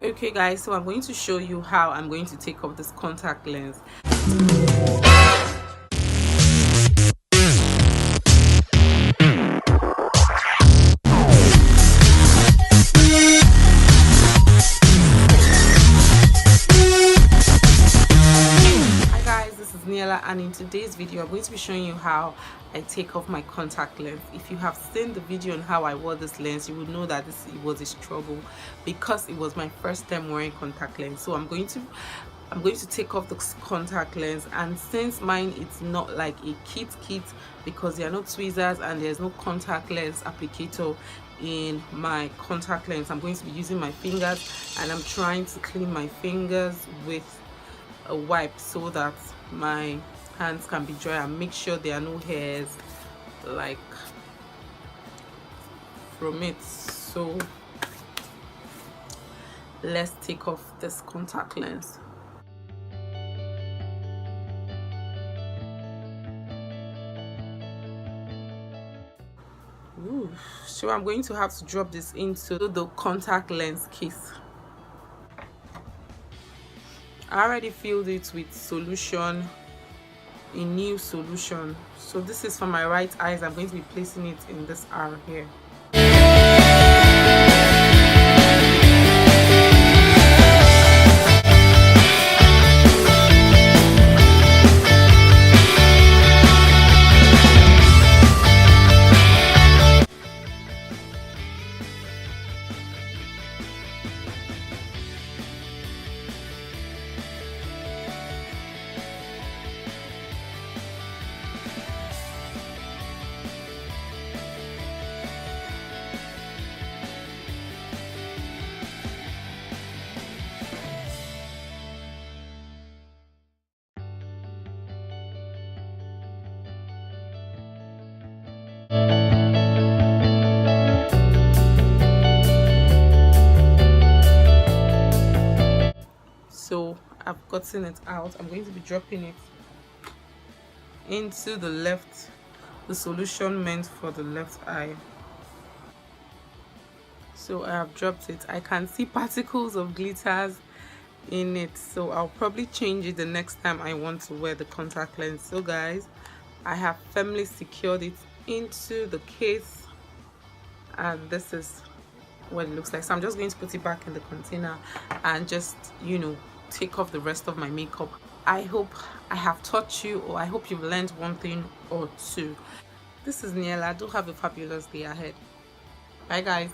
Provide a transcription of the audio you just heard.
Okay guys, so I'm going to show you how I'm going to take off this contact lens. Hi guys, this is Niella, and in today's video I'm going to be showing you how I take off my contact lens. If you have seen the video on how I wore this lens, you would know that it was a struggle because it was my first time wearing contact lens. So I'm going to take off the contact lens, and since mine it's not like a kit because there are no tweezers and there's no contact lens applicator in my contact lens, I'm going to be using my fingers, and I'm trying to clean my fingers with a wipe so that my hands can be dry and make sure there are no hairs like from it. So let's take off this contact lens. Ooh. So I'm going to have to drop this into the contact lens case. I already filled it with solution, a new solution. So this is for my right eyes. I'm going to be placing it in this arm here. So I've gotten it out. I'm going to be dropping it into the solution meant for the left eye. So I have dropped it. I can see particles of glitters in it, so I'll probably change it the next time I want to wear the contact lens. So guys, I have firmly secured it into the case, and this is what it looks like. So I'm just going to put it back in the container and just, take off the rest of my makeup. I hope I have taught you, or I hope you've learned one thing or two. This is Niella. Do have a fabulous day ahead. Bye guys.